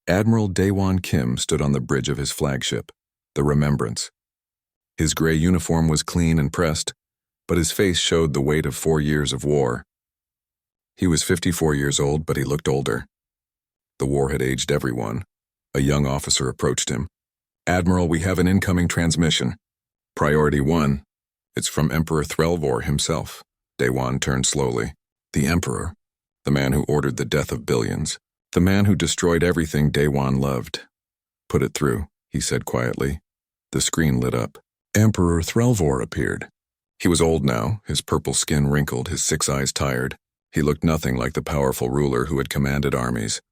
Admiral Daewon Kim stood on the bridge of his flagship, the Remembrance. His gray uniform was clean and pressed, but his face showed the weight of 4 years of war. He was 54 years old, but he looked older. The war had aged everyone. A young officer approached him. "Admiral, we have an incoming transmission. Priority 1. It's from Emperor Threlvor himself." Daewon turned slowly. The Emperor, the man who ordered the death of billions, the man who destroyed everything Daewon loved. "Put it through," he said quietly. The screen lit up. Emperor Threlvor appeared. He was old now, his purple skin wrinkled, his 6 eyes tired. He looked nothing like the powerful ruler who had commanded armies.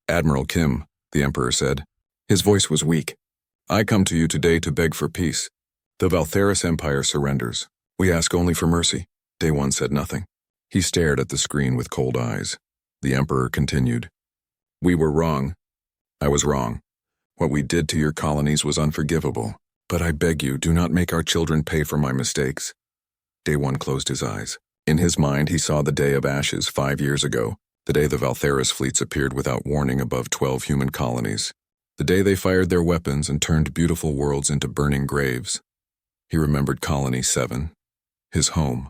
"Admiral Kim," the Emperor said. His voice was weak. "I come to you today to beg for peace. The Valtheris Empire surrenders. We ask only for mercy." Daewon said nothing. He stared at the screen with cold eyes. The Emperor continued. "We were wrong. I was wrong. What we did to your colonies was unforgivable. But I beg you, do not make our children pay for my mistakes." Daewon closed his eyes. In his mind, he saw the Day of Ashes 5 years ago, the day the Valtheris fleets appeared without warning above 12 human colonies. The day they fired their weapons and turned beautiful worlds into burning graves. He remembered Colony 7, his home.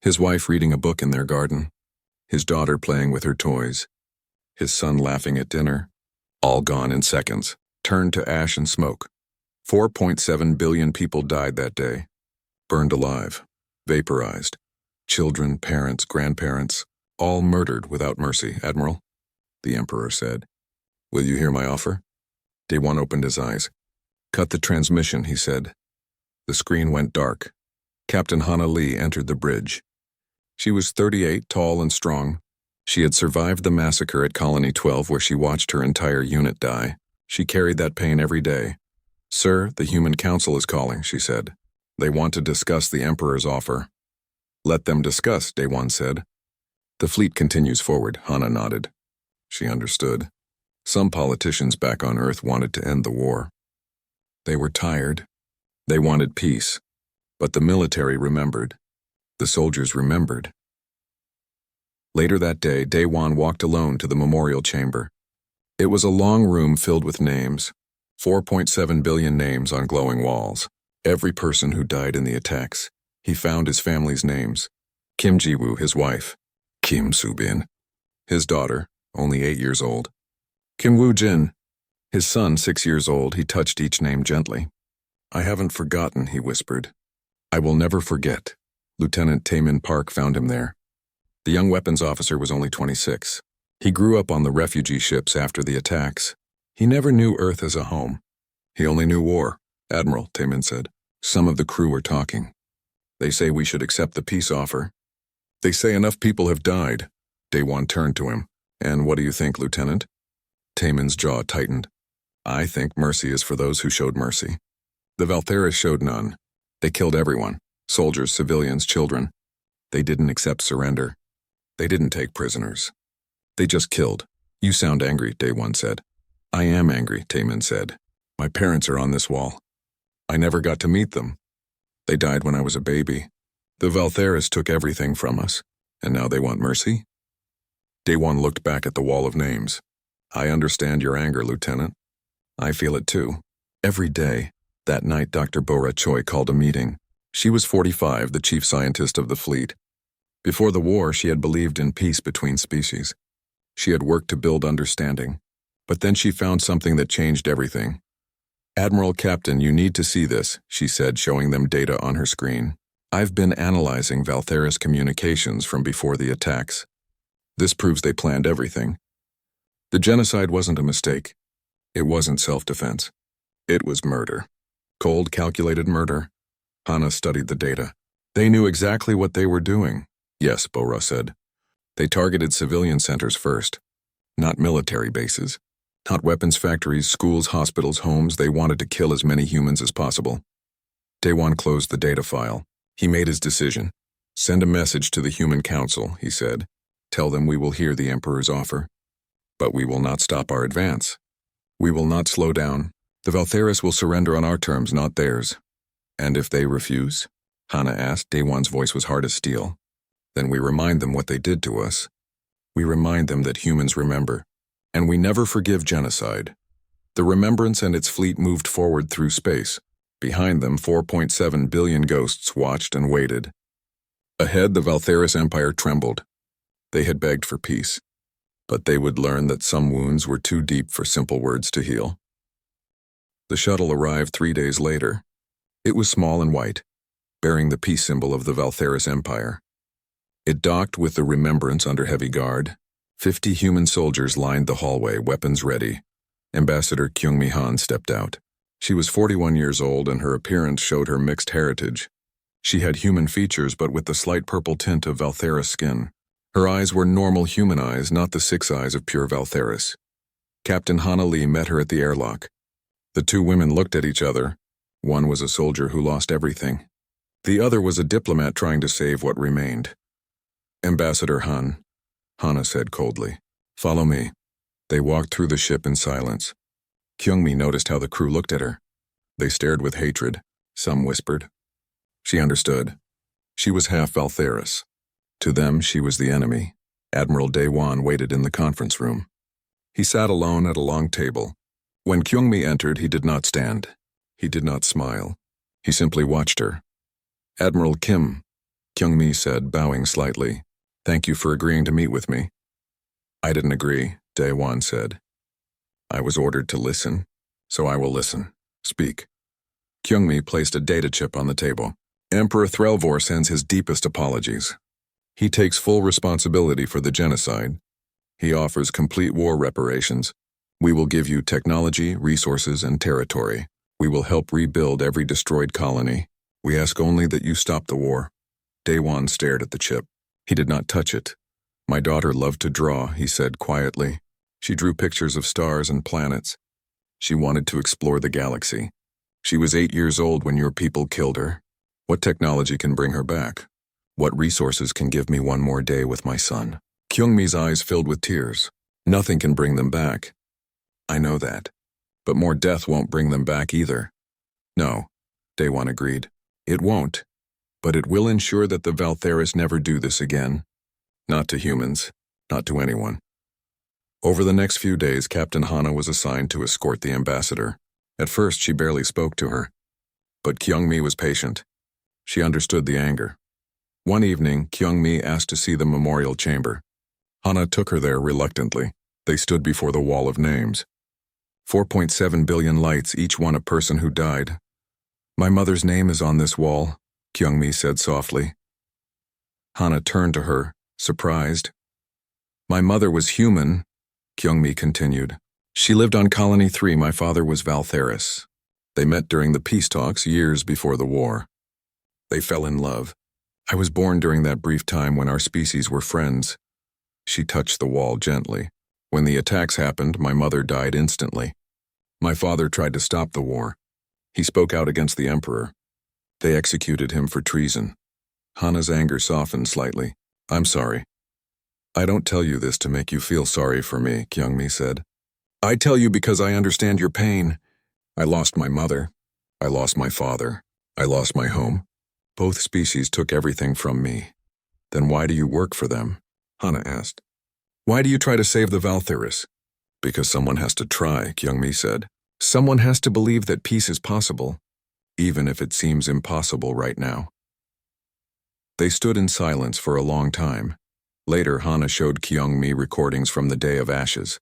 His wife reading a book in their garden. His daughter playing with her toys. His son laughing at dinner. All gone in seconds, turned to ash and smoke. 4.7 billion people died that day. Burned alive, vaporized. Children, parents, grandparents, all murdered without mercy, Admiral," the Emperor said. "Will you hear my offer?" Daewon opened his eyes. "Cut the transmission," he said. The screen went dark. Captain Hana Lee entered the bridge. She was 38, tall and strong. She had survived the massacre at Colony 12 where she watched her entire unit die. She carried that pain every day. "Sir, the Human Council is calling," she said. "They want to discuss the Emperor's offer." "Let them discuss," Daewon said. "The fleet continues forward," Hana nodded. She understood. Some politicians back on Earth wanted to end the war. They were tired. They wanted peace. But the military remembered. The soldiers remembered. Later that day, Daewon walked alone to the memorial chamber. It was a long room filled with names. 4.7 billion names on glowing walls. Every person who died in the attacks. He found his family's names. Kim Ji-woo, his wife. Kim Soo-bin. His daughter, only 8 years old. Kim Woo-jin. His son, 6 years old. He touched each name gently. "I haven't forgotten," he whispered. "I will never forget." Lieutenant Taemin Park found him there. The young weapons officer was only 26. He grew up on the refugee ships after the attacks. He never knew Earth as a home. He only knew war. "Admiral," Taemin said. "Some of the crew are talking. They say we should accept the peace offer. They say enough people have died." Daewon turned to him. "And what do you think, Lieutenant?" Taemin's jaw tightened. "I think mercy is for those who showed mercy. The Valtheris showed none. They killed everyone. Soldiers, civilians, children. They didn't accept surrender. They didn't take prisoners. They just killed." "You sound angry," Daewon said. "I am angry," Taemin said. "My parents are on this wall. I never got to meet them. They died when I was a baby. The Valtheris took everything from us, and now they want mercy?" Daewon looked back at the wall of names. "I understand your anger, Lieutenant. I feel it too. Every day." That night, Dr. Bora Choi called a meeting. She was 45, the chief scientist of the fleet. Before the war, she had believed in peace between species. She had worked to build understanding. But then she found something that changed everything. "Admiral Captain, you need to see this," she said, showing them data on her screen. "I've been analyzing Valtheris communications from before the attacks. This proves they planned everything. The genocide wasn't a mistake. It wasn't self-defense. It was murder. Cold, calculated murder." Hana studied the data. "They knew exactly what they were doing." "Yes," Bora said. "They targeted civilian centers first. Not military bases. Not weapons factories, schools, hospitals, homes. They wanted to kill as many humans as possible." Daewon closed the data file. He made his decision. "Send a message to the Human Council," he said. "Tell them we will hear the Emperor's offer. But we will not stop our advance. We will not slow down. The Valtheris will surrender on our terms, not theirs." "And if they refuse?" Hana asked. Daewon's voice was hard as steel. "Then we remind them what they did to us. We remind them that humans remember. And we never forgive genocide. The Remembrance and its fleet moved forward through space. Behind them, 4.7 billion ghosts watched and waited. Ahead, the Valtheris Empire trembled. They had begged for peace, but they would learn that some wounds were too deep for simple words to heal. The shuttle arrived 3 days later. It was small and white, bearing the peace symbol of the Valtheris Empire. It docked with the Remembrance under heavy guard. 50 human soldiers lined the hallway, weapons ready. Ambassador Kyung-mi Han stepped out. She was 41 years old, and her appearance showed her mixed heritage. She had human features, but with the slight purple tint of Valtheris skin. Her eyes were normal human eyes, not the 6 eyes of pure Valtheris. Captain Hana Lee met her at the airlock. The 2 women looked at each other. One was a soldier who lost everything. The other was a diplomat trying to save what remained. Ambassador Han, Hana said coldly. Follow me. They walked through the ship in silence. Kyung-mi noticed how the crew looked at her. They stared with hatred. Some whispered. She understood. She was half Valtheris. To them, she was the enemy. Admiral Daewon waited in the conference room. He sat alone at a long table. When Kyung-mi entered, he did not stand. He did not smile. He simply watched her. Admiral Kim, Kyung-mi said, bowing slightly. Thank you for agreeing to meet with me. I didn't agree, Daewon said. I was ordered to listen, so I will listen. Speak. Kyung-mi placed a data chip on the table. Emperor Threlvor sends his deepest apologies. He takes full responsibility for the genocide. He offers complete war reparations. We will give you technology, resources, and territory. We will help rebuild every destroyed colony. We ask only that you stop the war. Daewon stared at the chip. He did not touch it. My daughter loved to draw, he said quietly. She drew pictures of stars and planets. She wanted to explore the galaxy. She was 8 years old when your people killed her. What technology can bring her back? What resources can give me one more day with my son? Kyung-mi's eyes filled with tears. Nothing can bring them back. I know that. But more death won't bring them back either. No, Daewon agreed. It won't. But it will ensure that the Valtheris never do this again. Not to humans. Not to anyone. Over the next few days, Captain Hana was assigned to escort the ambassador. At first, she barely spoke to her. But Kyung-mi was patient. She understood the anger. One evening, Kyung-mi asked to see the memorial chamber. Hana took her there reluctantly. They stood before the wall of names. 4.7 billion lights, each one a person who died. My mother's name is on this wall, Kyung-mi said softly. Hana turned to her, surprised. My mother was human, Kyung-mi continued. She lived on Colony 3. My father was Valtheris. They met during the peace talks years before the war. They fell in love. I was born during that brief time when our species were friends. She touched the wall gently. When the attacks happened, my mother died instantly. My father tried to stop the war. He spoke out against the emperor. They executed him for treason. Hana's anger softened slightly. I'm sorry. I don't tell you this to make you feel sorry for me, Kyung-mi said. I tell you because I understand your pain. I lost my mother. I lost my father. I lost my home. Both species took everything from me. Then why do you work for them? Hana asked. Why do you try to save the Valtheris? Because someone has to try, Kyung-mi said. Someone has to believe that peace is possible, even if it seems impossible right now. They stood in silence for a long time. Later, Hana showed Kyung-mi recordings from the Day of Ashes,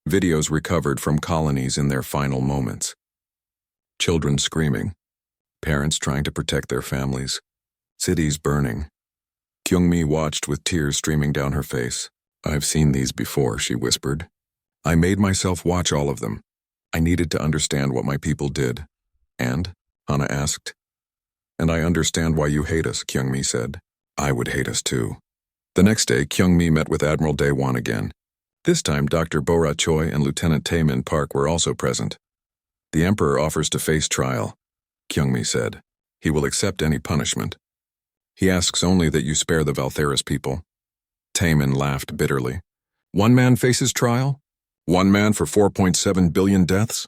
videos recovered from colonies in their final moments. Children screaming, parents trying to protect their families, cities burning. Kyung-mi watched with tears streaming down her face. I've seen these before, she whispered. I made myself watch all of them. I needed to understand what my people did. And? Hana asked. And I understand why you hate us, Kyung-mi said. I would hate us too. The next day, Kyung-mi met with Admiral Daewon again. This time, Dr. Bora Choi and Lieutenant Taemin Park were also present. The Emperor offers to face trial, Kyung-mi said. He will accept any punishment. He asks only that you spare the Valtheris people. Taemin laughed bitterly. One man faces trial? One man for 4.7 billion deaths?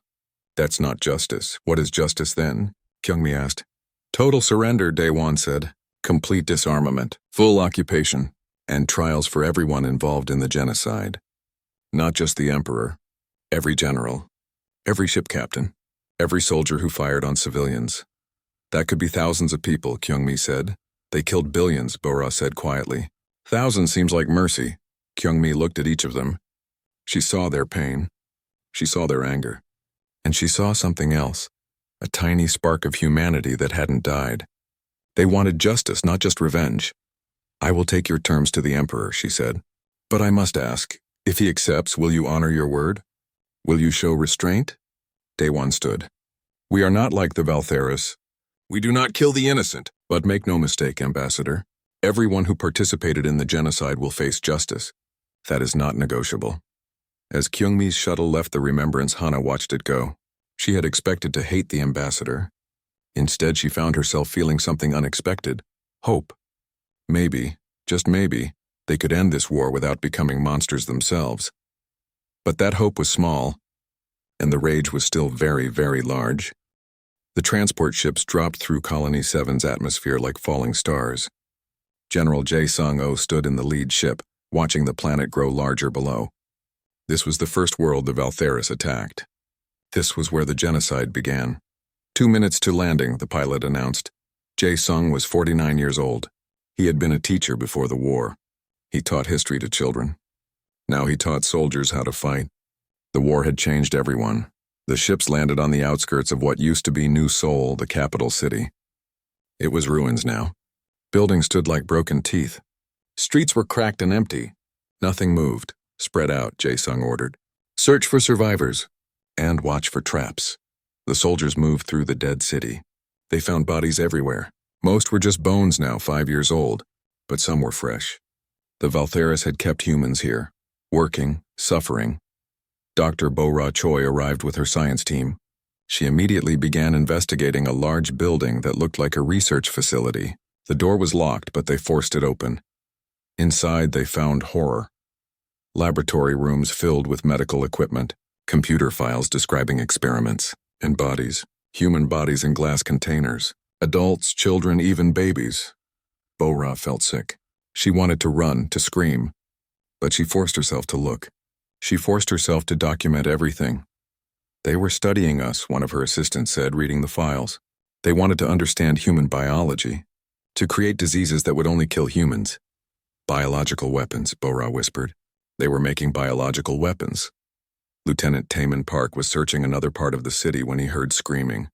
That's not justice. What is justice then? Kyung-mi asked. Total surrender, Daewon said. Complete disarmament, full occupation, and trials for everyone involved in the genocide. Not just the Emperor. Every general. Every ship captain. Every soldier who fired on civilians. That could be thousands of people, Kyung-mi said. They killed billions, Bora said quietly. Thousands seems like mercy. Kyung-mi looked at each of them. She saw their pain. She saw their anger. And she saw something else. A tiny spark of humanity that hadn't died. They wanted justice, not just revenge. I will take your terms to the Emperor, she said. But I must ask, if he accepts, will you honor your word? Will you show restraint? Daewon stood. We are not like the Valtheris. We do not kill the innocent, but make no mistake, Ambassador. Everyone who participated in the genocide will face justice. That is not negotiable. As Kyung-mi's shuttle left the Remembrance, Hana watched it go. She had expected to hate the Ambassador. Instead, she found herself feeling something unexpected. Hope. Maybe, just maybe, they could end this war without becoming monsters themselves. But that hope was small, and the rage was still very, very large. The transport ships dropped through Colony 7's atmosphere like falling stars. General Jae-sung-oh stood in the lead ship, watching the planet grow larger below. This was the first world the Valtheris attacked. This was where the genocide began. 2 minutes to landing, the pilot announced. Jae-sung was 49 years old. He had been a teacher before the war. He taught history to children. Now he taught soldiers how to fight. The war had changed everyone. The ships landed on the outskirts of what used to be New Seoul, the capital city. It was ruins now. Buildings stood like broken teeth. Streets were cracked and empty. Nothing moved. Spread out, Jae-sung ordered. Search for survivors. And watch for traps. The soldiers moved through the dead city. They found bodies everywhere. Most were just bones now, 5 years old, but some were fresh. The Valtheris had kept humans here, working, suffering. Dr. Bo-ra Choi arrived with her science team. She immediately began investigating a large building that looked like a research facility. The door was locked, but they forced it open. Inside, they found horror. Laboratory rooms filled with medical equipment, computer files describing experiments, and bodies, human bodies in glass containers, adults, children, even babies. Bo-ra felt sick. She wanted to run, to scream, but she forced herself to look. She forced herself to document everything. They were studying us, one of her assistants said, reading the files. They wanted to understand human biology, to create diseases that would only kill humans. Biological weapons, Bo-ra whispered. They were making biological weapons. Lieutenant Taemin Park was searching another part of the city when he heard screaming.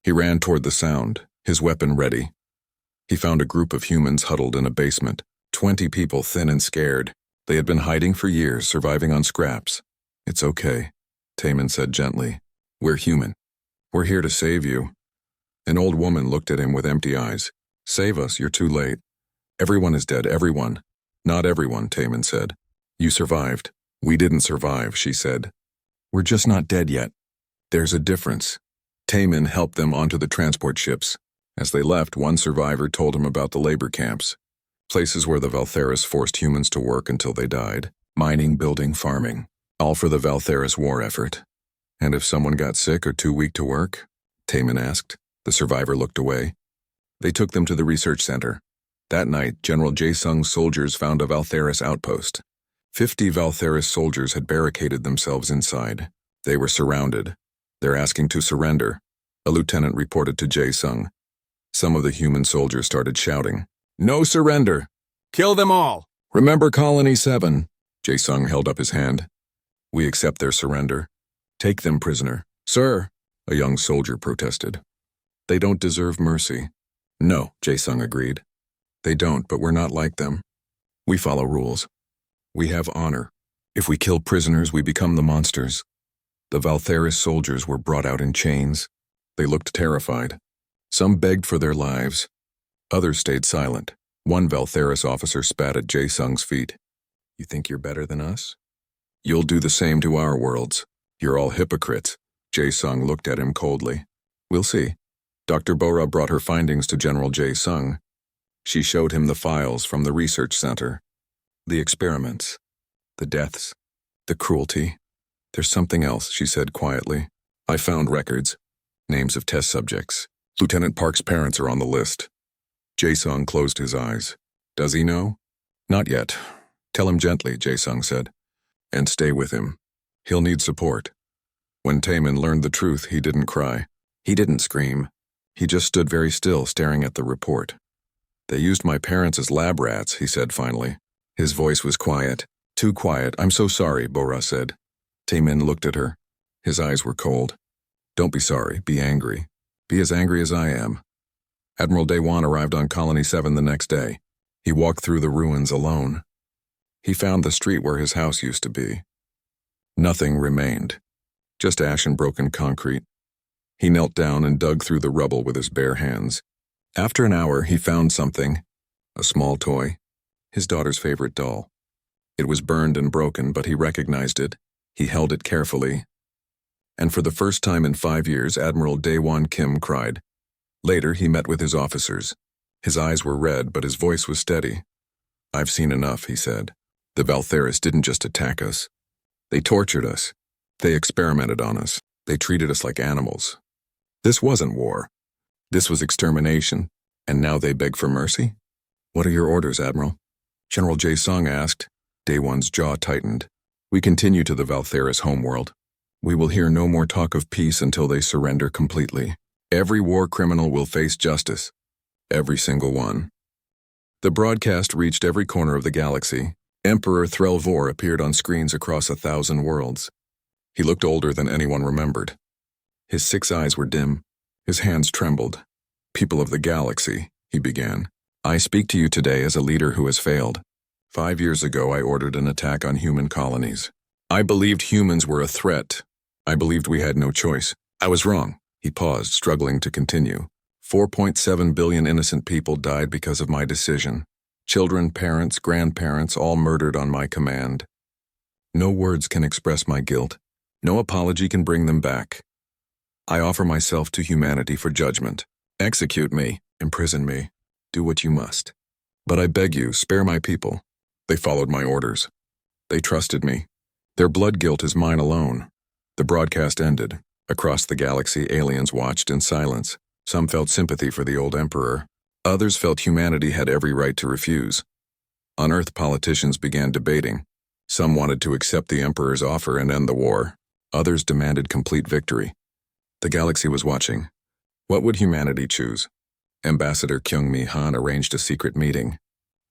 He ran toward the sound, his weapon ready. He found a group of humans huddled in a basement, 20 people thin and scared. They had been hiding for years, surviving on scraps. It's okay, Taemin said gently. We're human. We're here to save you. An old woman looked at him with empty eyes. Save us, you're too late. Everyone is dead, everyone. Not everyone, Taemin said. You survived. We didn't survive, she said. We're just not dead yet. There's a difference. Taemin helped them onto the transport ships. As they left, one survivor told him about the labor camps, places where the Valtheris forced humans to work until they died, mining, building, farming, all for the Valtheris war effort. And if someone got sick or too weak to work? Taemin asked. The survivor looked away. They took them to the research center. That night, General Jae-sung's soldiers found a Valtheris outpost. 50 Valtheris soldiers had barricaded themselves inside. They were surrounded. They're asking to surrender, a lieutenant reported to Jae-sung. Some of the human soldiers started shouting, No surrender! Kill them all! Remember Colony 7. Jae-sung held up his hand. We accept their surrender. Take them prisoner. Sir, a young soldier protested. They don't deserve mercy. No, Jae-sung agreed. They don't, but we're not like them. We follow rules. We have honor. If we kill prisoners, we become the monsters. The Valtheris soldiers were brought out in chains. They looked terrified. Some begged for their lives. Others stayed silent. One Valtheris officer spat at Jae-sung's feet. You think you're better than us? You'll do the same to our worlds. You're all hypocrites. Jae-sung looked at him coldly. We'll see. Dr. Bo-ra brought her findings to General Jae-sung. She showed him the files from the research center. The experiments. The deaths. The cruelty. There's something else, she said quietly. I found records. Names of test subjects. Lieutenant Park's parents are on the list. Jae-sung closed his eyes. Does he know? Not yet. Tell him gently, Jae-sung said. And stay with him. He'll need support. When Taman learned the truth, he didn't cry. He didn't scream. He just stood very still, staring at the report. They used my parents as lab rats, he said finally. His voice was quiet. Too quiet. I'm so sorry, Bora said. Taman looked at her. His eyes were cold. Don't be sorry. Be angry. Be as angry as I am. Admiral Dewan arrived on Colony 7 the next day. He walked through the ruins alone. He found the street where his house used to be. Nothing remained. Just ash and broken concrete. He knelt down and dug through the rubble with his bare hands. After an hour, he found something. A small toy. His daughter's favorite doll. It was burned and broken, but he recognized it. He held it carefully. And for the first time in 5 years, Admiral Daewon Kim cried. Later, he met with his officers. His eyes were red, but his voice was steady. I've seen enough, he said. The Valtheris didn't just attack us. They tortured us. They experimented on us. They treated us like animals. This wasn't war. This was extermination. And now they beg for mercy? What are your orders, Admiral? General Jae Sung asked. Daewon's jaw tightened. We continue to the Valtheris homeworld. We will hear no more talk of peace until they surrender completely. Every war criminal will face justice. Every single one. The broadcast reached every corner of the galaxy. Emperor Threlvor appeared on screens across 1,000 worlds. He looked older than anyone remembered. His 6 eyes were dim. His hands trembled. People of the galaxy, he began. I speak to you today as a leader who has failed. 5 years ago, I ordered an attack on human colonies. I believed humans were a threat. I believed we had no choice. I was wrong. He paused, struggling to continue. 4.7 billion innocent people died because of my decision. Children, parents, grandparents, all murdered on my command. No words can express my guilt. No apology can bring them back. I offer myself to humanity for judgment. Execute me, imprison me, do what you must. But I beg you, spare my people. They followed my orders. They trusted me. Their blood guilt is mine alone. The broadcast ended. Across the galaxy, aliens watched in silence. Some felt sympathy for the old emperor. Others felt humanity had every right to refuse. On Earth, politicians began debating. Some wanted to accept the emperor's offer and end the war. Others demanded complete victory. The galaxy was watching. What would humanity choose? Ambassador Kyung-Mi Han arranged a secret meeting.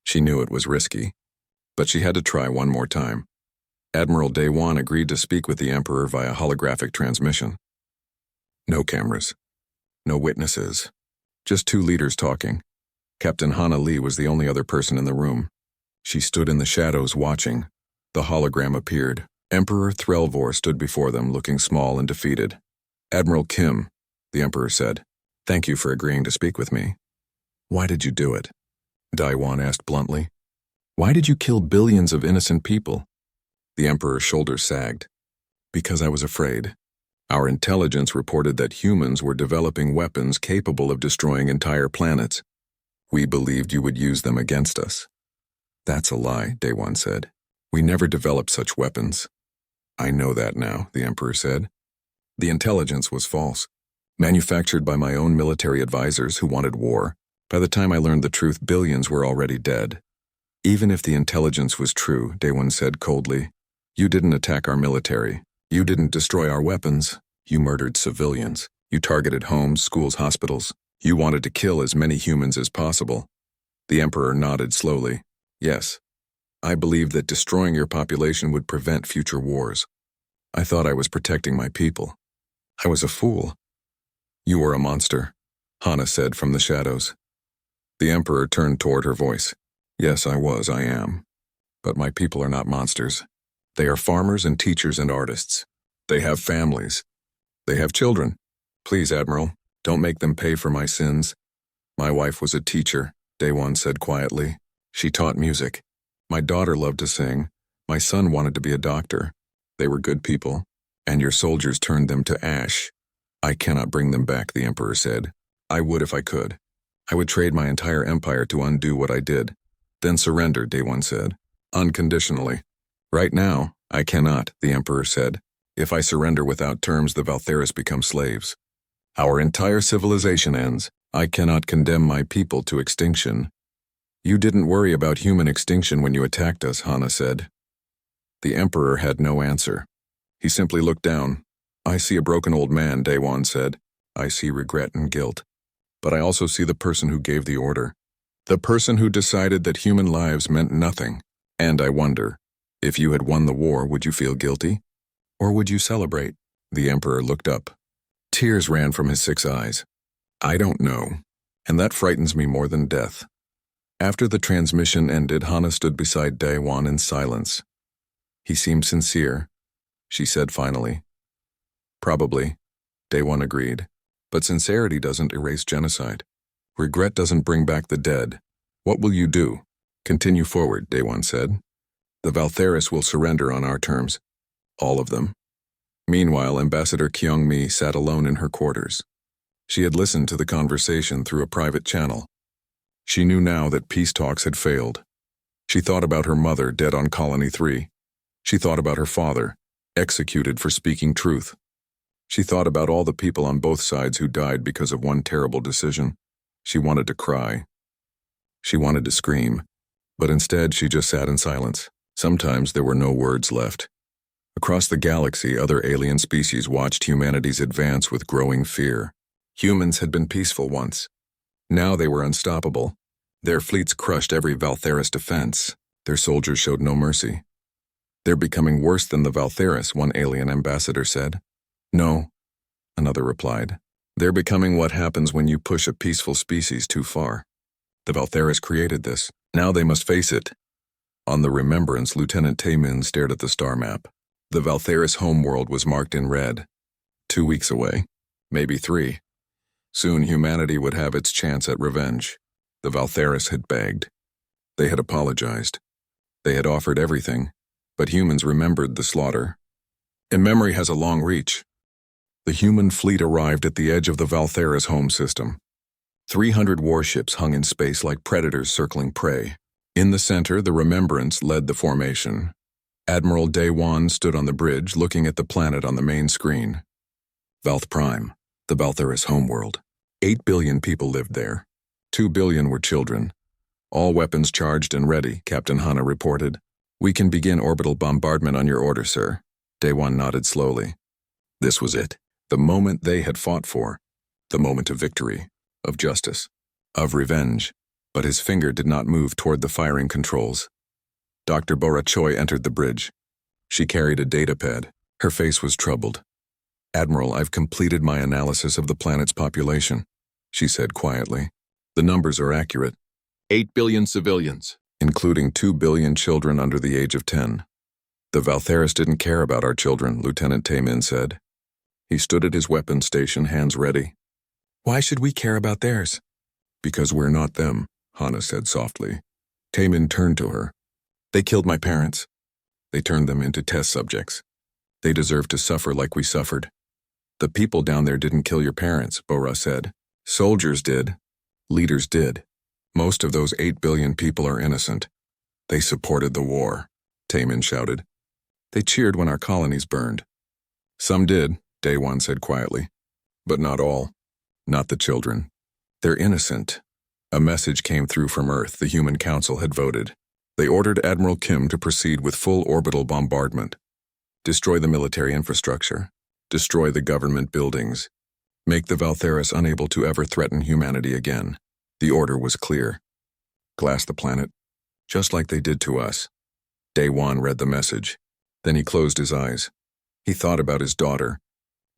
She knew it was risky, but she had to try one more time. Admiral Daewon agreed to speak with the emperor via holographic transmission. No cameras. No witnesses. Just 2 leaders talking. Captain Hana Lee was the only other person in the room. She stood in the shadows watching. The hologram appeared. Emperor Threlvor stood before them, looking small and defeated. Admiral Kim, the emperor said, thank you for agreeing to speak with me. Why did you do it? Daewon asked bluntly. Why did you kill billions of innocent people? The emperor's shoulders sagged. Because I was afraid. Our intelligence reported that humans were developing weapons capable of destroying entire planets. We believed you would use them against us. That's a lie, Daewon said. We never developed such weapons. I know that now, the emperor said. The intelligence was false, manufactured by my own military advisors who wanted war. By the time I learned the truth, billions were already dead. Even if the intelligence was true, Daewon said coldly, you didn't attack our military. You didn't destroy our weapons. You murdered civilians. You targeted homes, schools, hospitals. You wanted to kill as many humans as possible. The emperor nodded slowly. Yes. I believed that destroying your population would prevent future wars. I thought I was protecting my people. I was a fool. You were a monster, Hana said from the shadows. The emperor turned toward her voice. Yes, I am. But my people are not monsters. They are farmers and teachers and artists. They have families. They have children. Please, Admiral, don't make them pay for my sins. My wife was a teacher, Daewon said quietly. She taught music. My daughter loved to sing. My son wanted to be a doctor. They were good people. And your soldiers turned them to ash. I cannot bring them back, the emperor said. I would if I could. I would trade my entire empire to undo what I did. Then surrender, Daewon said. Unconditionally. Right now, I cannot, the emperor said. If I surrender without terms, the Valtheris become slaves. Our entire civilization ends. I cannot condemn my people to extinction. You didn't worry about human extinction when you attacked us, Hana said. The Emperor had no answer. He simply looked down. I see a broken old man, Daewon said. I see regret and guilt. But I also see the person who gave the order. The person who decided that human lives meant nothing. And I wonder, if you had won the war, would you feel guilty? Or would you celebrate? The Emperor looked up. Tears ran from his 6 eyes. I don't know. And that frightens me more than death. After the transmission ended, Hana stood beside Daewon in silence. He seemed sincere, she said finally. Probably, Daewon agreed. But sincerity doesn't erase genocide. Regret doesn't bring back the dead. What will you do? Continue forward, Daewon said. The Valtheris will surrender on our terms. All of them. Meanwhile, Ambassador Kyung-mi sat alone in her quarters. She had listened to the conversation through a private channel. She knew now that peace talks had failed. She thought about her mother dead on Colony 3. She thought about her father, executed for speaking truth. She thought about all the people on both sides who died because of one terrible decision. She wanted to cry. She wanted to scream. But instead, she just sat in silence. Sometimes there were no words left. Across the galaxy, other alien species watched humanity's advance with growing fear. Humans had been peaceful once. Now they were unstoppable. Their fleets crushed every Valtheris defense. Their soldiers showed no mercy. They're becoming worse than the Valtheris, one alien ambassador said. No, another replied. They're becoming what happens when you push a peaceful species too far. The Valtheris created this. Now they must face it. On the Remembrance, Lieutenant Taemin stared at the star map. The Valtheris homeworld was marked in red. 2 weeks away. Maybe 3. Soon humanity would have its chance at revenge. The Valtheris had begged. They had apologized. They had offered everything, but humans remembered the slaughter. And memory has a long reach. The human fleet arrived at the edge of the Valtheris home system. 300 warships hung in space like predators circling prey. In the center, the Remembrance led the formation. Admiral Daewon stood on the bridge, looking at the planet on the main screen. Valth Prime, the Valtheris homeworld. 8 billion people lived there. 2 billion were children. All weapons charged and ready, Captain Hana reported. We can begin orbital bombardment on your order, sir. Daewon nodded slowly. This was it. The moment they had fought for. The moment of victory, of justice, of revenge. But his finger did not move toward the firing controls. Dr. Bora Choi entered the bridge. She carried a datapad. Her face was troubled. Admiral, I've completed my analysis of the planet's population, she said quietly. The numbers are accurate. 8 billion civilians, including 2 billion children under the age of 10. The Valtheris didn't care about our children, Lieutenant Taemin said. He stood at his weapons station, hands ready. Why should we care about theirs? Because we're not them, Hana said softly. Taemin turned to her. They killed my parents. They turned them into test subjects. They deserve to suffer like we suffered. The people down there didn't kill your parents, Bora said. Soldiers did. Leaders did. Most of those 8 billion people are innocent. They supported the war, Taemin shouted. They cheered when our colonies burned. Some did, Daewon said quietly. But not all. Not the children. They're innocent. A message came through from Earth. The Human Council had voted. They ordered Admiral Kim to proceed with full orbital bombardment. Destroy the military infrastructure. Destroy the government buildings. Make the Valtheris unable to ever threaten humanity again. The order was clear. Glass the planet, just like they did to us. Daewon read the message. Then he closed his eyes. He thought about his daughter,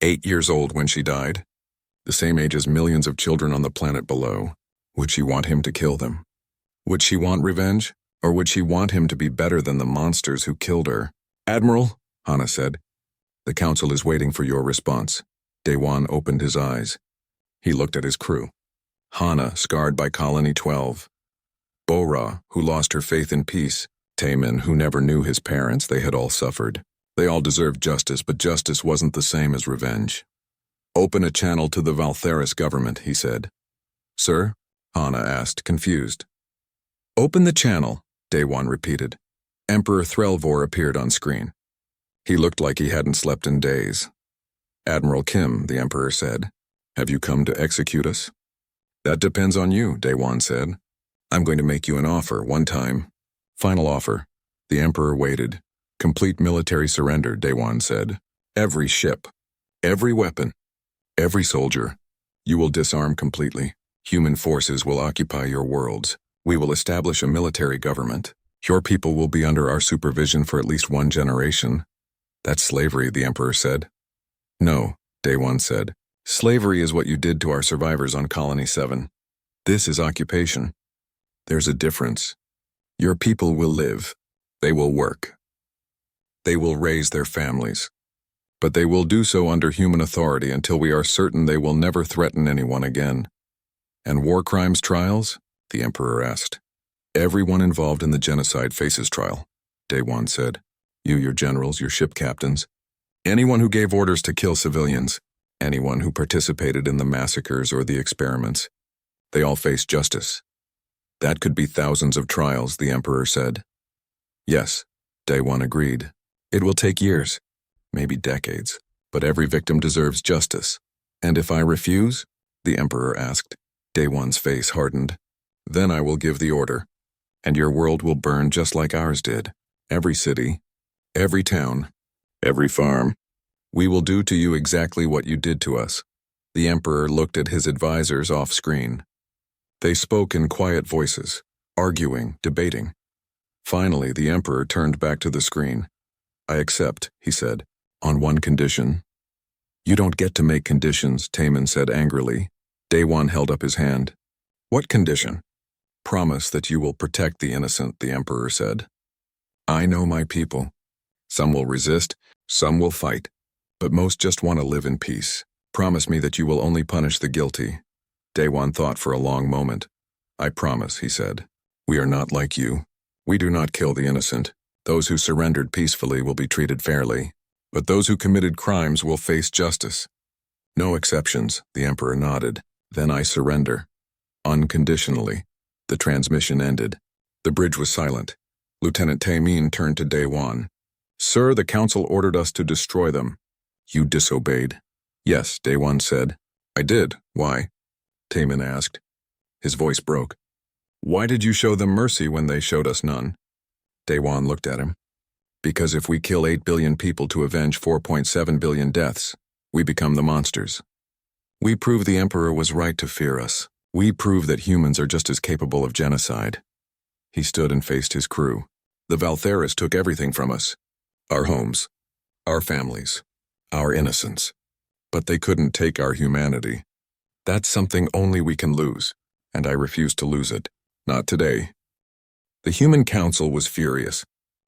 8 years old when she died, the same age as millions of children on the planet below. Would she want him to kill them? Would she want revenge? Or would she want him to be better than the monsters who killed her? Admiral, Hana said, the council is waiting for your response. Daewon opened his eyes. He looked at his crew. Hana, scarred by Colony 12. Bora, who lost her faith in peace. Taemin, who never knew his parents. They had all suffered. They all deserved justice, but justice wasn't the same as revenge. Open a channel to the Valtheris government, he said. Sir? Hana asked, confused. Open the channel, Daewon repeated. Emperor Threlvor appeared on screen. He looked like he hadn't slept in days. Admiral Kim, the Emperor said, have you come to execute us? That depends on you, Daewon said. I'm going to make you an offer, one time. Final offer. The Emperor waited. Complete military surrender, Daewon said. Every ship, every weapon, every soldier. You will disarm completely. Human forces will occupy your worlds. We will establish a military government. Your people will be under our supervision for at least one generation. That's slavery, the Emperor said. No, Daewon said. Slavery is what you did to our survivors on Colony 7. This is occupation. There's a difference. Your people will live. They will work. They will raise their families. But they will do so under human authority until we are certain they will never threaten anyone again. And war crimes trials? The Emperor asked. Everyone involved in the genocide faces trial, Daewon said. You, your generals, your ship captains. Anyone who gave orders to kill civilians. Anyone who participated in the massacres or the experiments. They all face justice. That could be thousands of trials, the Emperor said. Yes, Daewon agreed. It will take years, maybe decades, but every victim deserves justice. And if I refuse? The Emperor asked. Daewon's face hardened. Then I will give the order, and your world will burn just like ours did. Every city, every town, every farm. We will do to you exactly what you did to us. The Emperor looked at his advisors off-screen. They spoke in quiet voices, arguing, debating. Finally, the Emperor turned back to the screen. I accept, he said, on one condition. You don't get to make conditions, Taemin said angrily. Daewon held up his hand. What condition? Promise that you will protect the innocent, the Emperor said. I know my people. Some will resist, some will fight, but most just want to live in peace. Promise me that you will only punish the guilty. Daewon thought for a long moment. I promise, he said. We are not like you. We do not kill the innocent. Those who surrendered peacefully will be treated fairly, but those who committed crimes will face justice. No exceptions, the Emperor nodded. Then I surrender. Unconditionally. The transmission ended. The bridge was silent. Lieutenant Taemin turned to Daewon. Sir, the Council ordered us to destroy them. You disobeyed. Yes, Daewon said. I did. Why? Taemin asked. His voice broke. Why did you show them mercy when they showed us none? Daewon looked at him. Because if we kill 8 billion people to avenge 4.7 billion deaths, we become the monsters. We prove the Emperor was right to fear us. We prove that humans are just as capable of genocide. He stood and faced his crew. The Valtheris took everything from us. Our homes, our families, our innocence. But they couldn't take our humanity. That's something only we can lose, and I refuse to lose it. Not today. The Human Council was furious.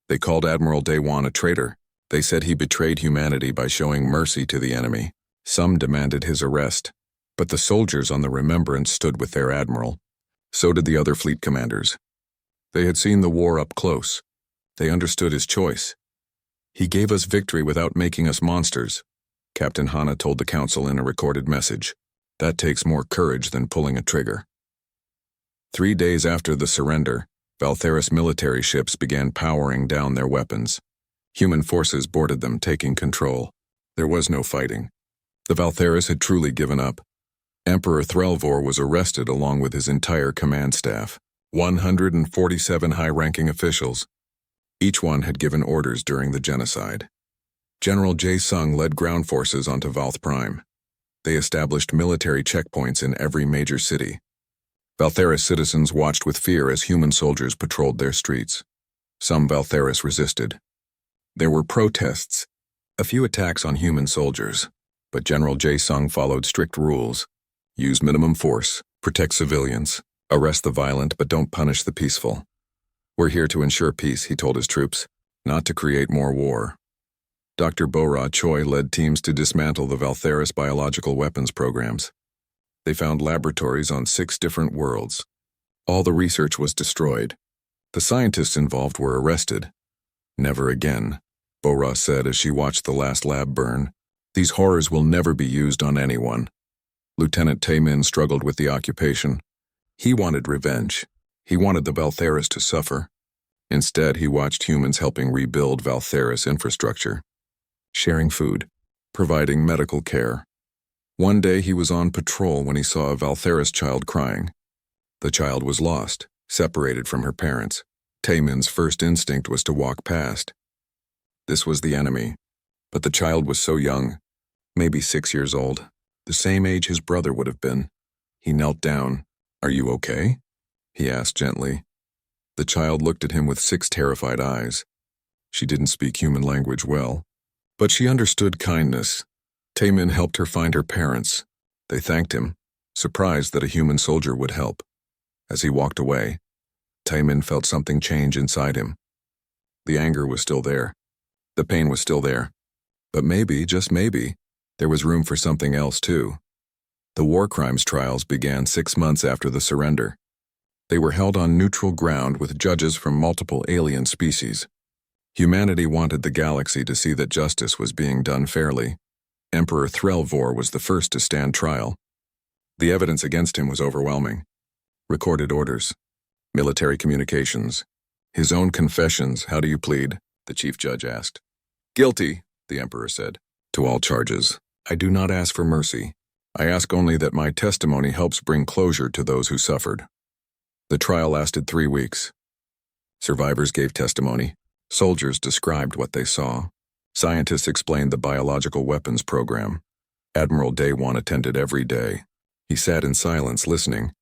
They called Admiral Daewon a traitor. They said he betrayed humanity by showing mercy to the enemy. Some demanded his arrest, but the soldiers on the Remembrance stood with their admiral. So did the other fleet commanders. They had seen the war up close. They understood his choice. He gave us victory without making us monsters, Captain Hana told the Council in a recorded message. That takes more courage than pulling a trigger. 3 days after the surrender, Valtheris military ships began powering down their weapons. Human forces boarded them, taking control. There was no fighting. The Valtheris had truly given up. Emperor Threlvor was arrested along with his entire command staff, 147 high-ranking officials. Each one had given orders during the genocide. General Jae Sung led ground forces onto Valth Prime. They established military checkpoints in every major city. Valtheris citizens watched with fear as human soldiers patrolled their streets. Some Valtheris resisted. There were protests, a few attacks on human soldiers, but General Jae Sung followed strict rules. Use minimum force, protect civilians, arrest the violent but don't punish the peaceful. We're here to ensure peace, he told his troops, not to create more war. Dr. Bo-Ra Choi led teams to dismantle the Valtheris biological weapons programs. They found laboratories on 6 different worlds. All the research was destroyed. The scientists involved were arrested. Never again, Bo-Ra said as she watched the last lab burn. These horrors will never be used on anyone. Lieutenant Taemin struggled with the occupation. He wanted revenge. He wanted the Valtheris to suffer. Instead, he watched humans helping rebuild Valtheris infrastructure, sharing food, providing medical care. One day he was on patrol when he saw a Valtheris child crying. The child was lost, separated from her parents. Taemin's first instinct was to walk past. This was the enemy. But the child was so young, maybe 6 years old, the same age his brother would have been. He knelt down. "Are you okay?" he asked gently. The child looked at him with 6 terrified eyes. She didn't speak human language well, but she understood kindness. Taemin helped her find her parents. They thanked him, surprised that a human soldier would help. As he walked away, Taemin felt something change inside him. The anger was still there. The pain was still there. But maybe, just maybe, there was room for something else too. The war crimes trials began 6 months after the surrender. They were held on neutral ground with judges from multiple alien species. Humanity wanted the galaxy to see that justice was being done fairly. Emperor Threlvor was the first to stand trial. The evidence against him was overwhelming. Recorded orders, military communications, his own confessions. "How do you plead?" the chief judge asked. "Guilty," the emperor said, "to all charges. I do not ask for mercy. I ask only that my testimony helps bring closure to those who suffered." The trial lasted 3 weeks. Survivors gave testimony. Soldiers described what they saw. Scientists explained the biological weapons program. Admiral Day-1 attended every day. He sat in silence, listening.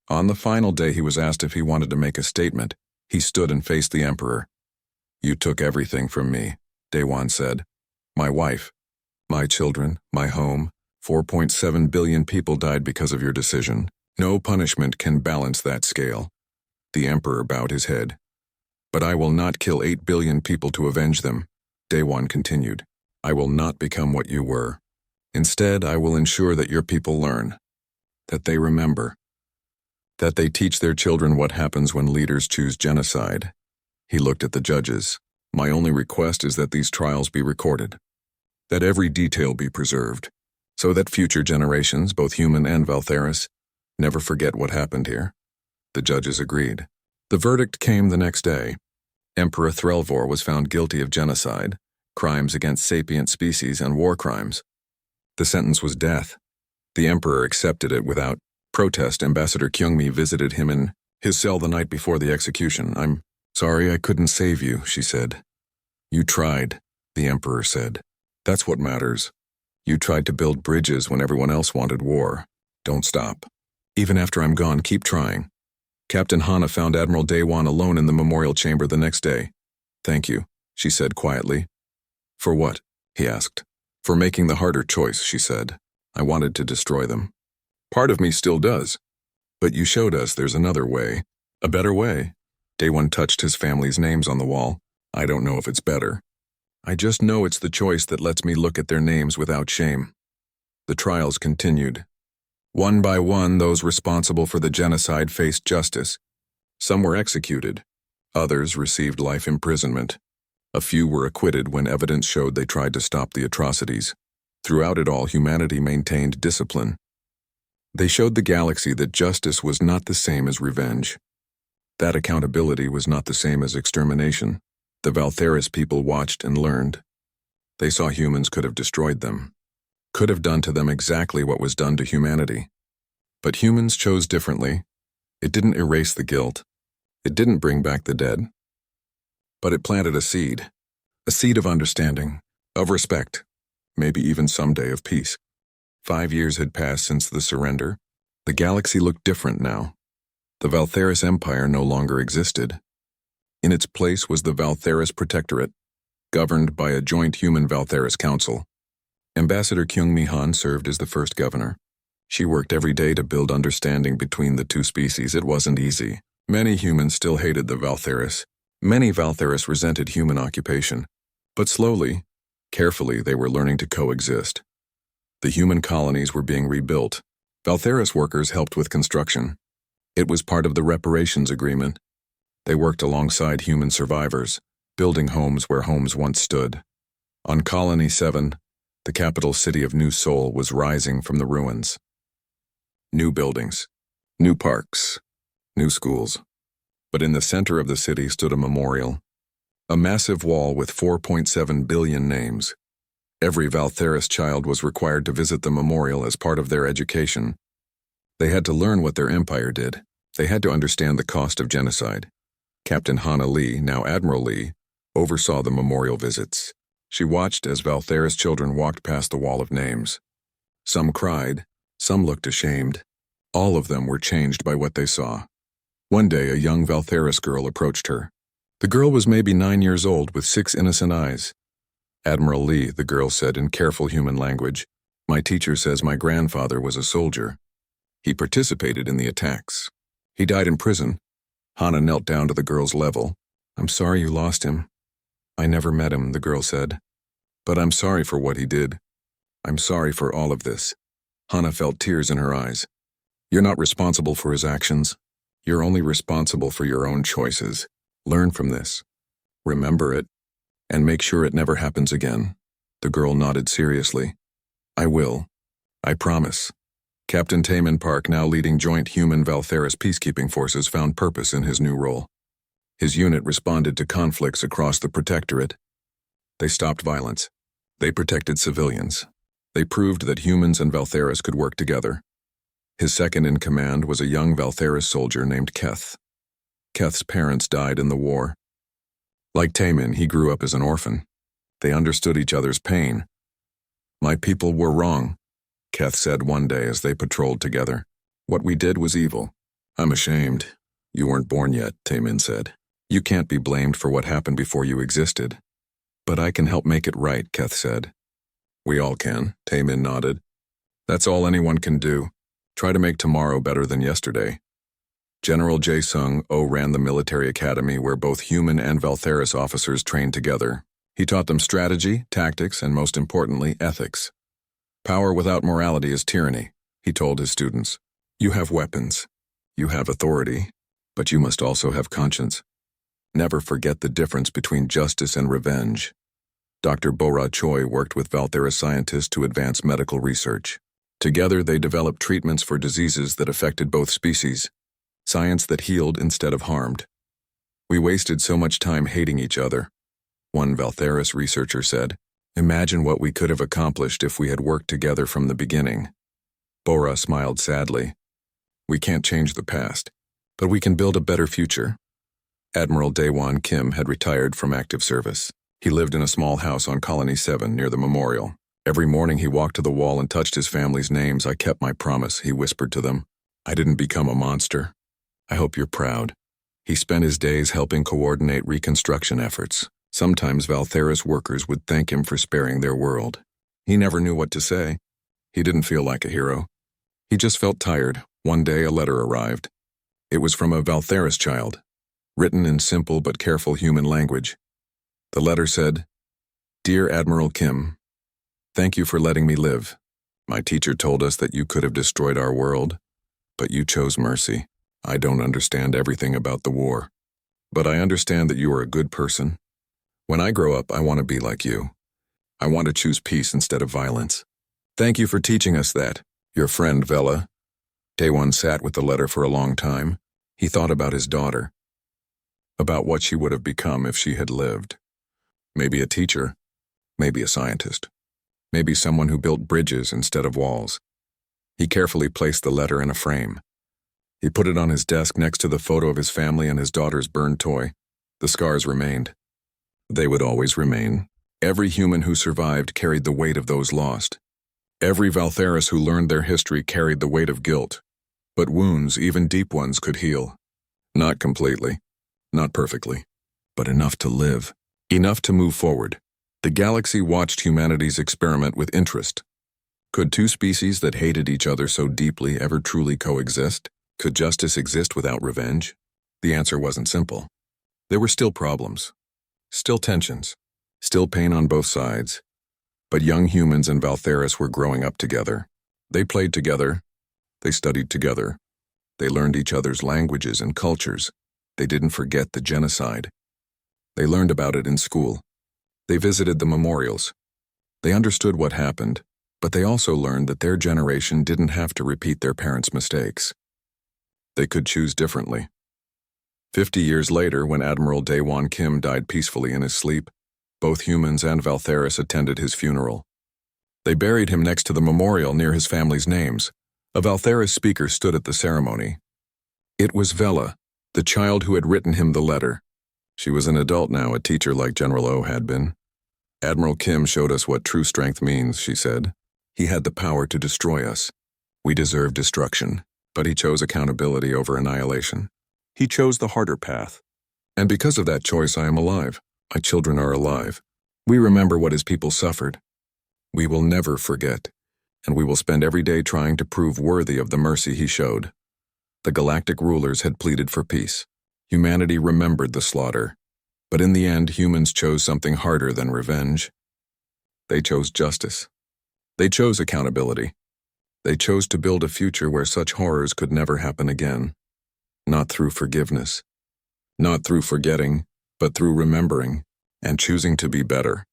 On the final day, he was asked if he wanted to make a statement. He stood and faced the emperor. "You took everything from me," Day-1 said. "My wife, my children, my home. 4.7 billion people died because of your decision. No punishment can balance that scale." The emperor bowed his head. "But I will not kill 8 billion people to avenge them," Day-1 continued. "I will not become what you were. Instead, I will ensure that your people learn, that they remember, that they teach their children what happens when leaders choose genocide." He looked at the judges. "My only request is that these trials be recorded, that every detail be preserved, so that future generations, both human and Valtheris, never forget what happened here." The judges agreed. The verdict came the next day. Emperor Threlvor was found guilty of genocide, crimes against sapient species, and war crimes. The sentence was death. The emperor accepted it without protest. Ambassador Kyungmi visited him in his cell the night before the execution. "I'm sorry I couldn't save you," she said. "You tried," the emperor said. "That's what matters. You tried to build bridges when everyone else wanted war. Don't stop. Even after I'm gone, keep trying." Captain Hana found Admiral Day-1 alone in the memorial chamber the next day. "Thank you," she said quietly. "For what?" he asked. "For making the harder choice," she said. "I wanted to destroy them. Part of me still does. But you showed us there's another way. A better way." Day-1 touched his family's names on the wall. "I don't know if it's better. I just know it's the choice that lets me look at their names without shame." The trials continued. One by one, those responsible for the genocide faced justice. Some were executed. Others received life imprisonment. A few were acquitted when evidence showed they tried to stop the atrocities. Throughout it all, humanity maintained discipline. They showed the galaxy that justice was not the same as revenge. That accountability was not the same as extermination. The Valtheris people watched and learned. They saw humans could have destroyed them, could have done to them exactly what was done to humanity. But humans chose differently. It didn't erase the guilt. It didn't bring back the dead. But it planted a seed of understanding, of respect, maybe even someday of peace. 5 years had passed since the surrender. The galaxy looked different now. The Valtheris Empire no longer existed. In its place was the Valtheris Protectorate, governed by a joint human-Valtheris council. Ambassador Kyungmi Han served as the first governor. She worked every day to build understanding between the two species. It wasn't easy. Many humans still hated the Valtheris. Many Valtheris resented human occupation. But slowly, carefully, they were learning to coexist. The human colonies were being rebuilt. Valtheris workers helped with construction. It was part of the reparations agreement. They worked alongside human survivors, building homes where homes once stood. On Colony 7, the capital city of New Seoul was rising from the ruins. New buildings, new parks, new schools. But in the center of the city stood a memorial, a massive wall with 4.7 billion names. Every Valtheris child was required to visit the memorial as part of their education. They had to learn what their empire did. They had to understand the cost of genocide. Captain Hana Lee, now Admiral Lee, oversaw the memorial visits. She watched as Valtheris children walked past the wall of names. Some cried, some looked ashamed. All of them were changed by what they saw. One day, a young Valtheris girl approached her. The girl was maybe 9 years old with 6 innocent eyes. "Admiral Lee," the girl said in careful human language, "my teacher says my grandfather was a soldier. He participated in the attacks. He died in prison." Hana knelt down to the girl's level. "I'm sorry you lost him." "I never met him," the girl said. "But I'm sorry for what he did. I'm sorry for all of this." Hana felt tears in her eyes. "You're not responsible for his actions. You're only responsible for your own choices. Learn from this. Remember it, and make sure it never happens again." The girl nodded seriously. "I will. I promise." Captain Taman Park, now leading joint human-Valtheris peacekeeping forces, found purpose in his new role. His unit responded to conflicts across the Protectorate. They stopped violence. They protected civilians. They proved that humans and Valtheris could work together. His second-in-command was a young Valtheris soldier named Keth. Keth's parents died in the war. Like Taman, he grew up as an orphan. They understood each other's pain. "My people were wrong," Keth said one day as they patrolled together. "What we did was evil. I'm ashamed." "You weren't born yet," Taman said. "You can't be blamed for what happened before you existed." "But I can help make it right," Keth said. "We all can," Taman nodded. "That's all anyone can do. Try to make tomorrow better than yesterday." General Jae-sung-oh ran the military academy where both human and Valtheris officers trained together. He taught them strategy, tactics, and most importantly, ethics. "Power without morality is tyranny," he told his students. "You have weapons. You have authority. But you must also have conscience. Never forget the difference between justice and revenge." Dr. Bora Choi worked with Valtheris scientists to advance medical research. Together, they developed treatments for diseases that affected both species. Science that healed instead of harmed. "We wasted so much time hating each other," one Valtheris researcher said. "Imagine what we could have accomplished if we had worked together from the beginning." Bora smiled sadly. "We can't change the past, but we can build a better future." Admiral Daewon Kim had retired from active service. He lived in a small house on Colony 7 near the memorial. Every morning he walked to the wall and touched his family's names. "I kept my promise," he whispered to them. "I didn't become a monster. I hope you're proud." He spent his days helping coordinate reconstruction efforts. Sometimes Valtheris workers would thank him for sparing their world. He never knew what to say. He didn't feel like a hero. He just felt tired. One day a letter arrived. It was from a Valtheris child, written in simple but careful human language. The letter said, "Dear Admiral Kim, thank you for letting me live. My teacher told us that you could have destroyed our world, but you chose mercy. I don't understand everything about the war, but I understand that you are a good person. When I grow up, I want to be like you. I want to choose peace instead of violence. Thank you for teaching us that. Your friend, Vela." Daewon sat with the letter for a long time. He thought about his daughter, about what she would have become if she had lived. Maybe a teacher, maybe a scientist, maybe someone who built bridges instead of walls. He carefully placed the letter in a frame. He put it on his desk next to the photo of his family and his daughter's burned toy. The scars remained. They would always remain. Every human who survived carried the weight of those lost. Every Valtheris who learned their history carried the weight of guilt. But wounds, even deep ones, could heal. Not completely, not perfectly, but enough to live, enough to move forward. The galaxy watched humanity's experiment with interest. Could two species that hated each other so deeply ever truly coexist? Could justice exist without revenge? The answer wasn't simple. There were still problems, still tensions, still pain on both sides. But young humans and Valtheris were growing up together. They played together. They studied together. They learned each other's languages and cultures. They didn't forget the genocide. They learned about it in school. They visited the memorials. They understood what happened, but they also learned that their generation didn't have to repeat their parents' mistakes. They could choose differently. 50 years later, when Admiral Daewon Kim died peacefully in his sleep, both humans and Valtheris attended his funeral. They buried him next to the memorial near his family's names. A Valtheris speaker stood at the ceremony. It was Vela, the child who had written him the letter. She was an adult now, a teacher like General O had been. Admiral Kim showed us what true strength means, she said. He had the power to destroy us. We deserve destruction, but he chose accountability over annihilation. He chose the harder path. And because of that choice, I am alive. My children are alive. We remember what his people suffered. We will never forget, and we will spend every day trying to prove worthy of the mercy he showed. The galactic rulers had pleaded for peace. Humanity remembered the slaughter. But in the end, humans chose something harder than revenge. They chose justice. They chose accountability. They chose to build a future where such horrors could never happen again. Not through forgiveness. Not through forgetting, but through remembering and choosing to be better.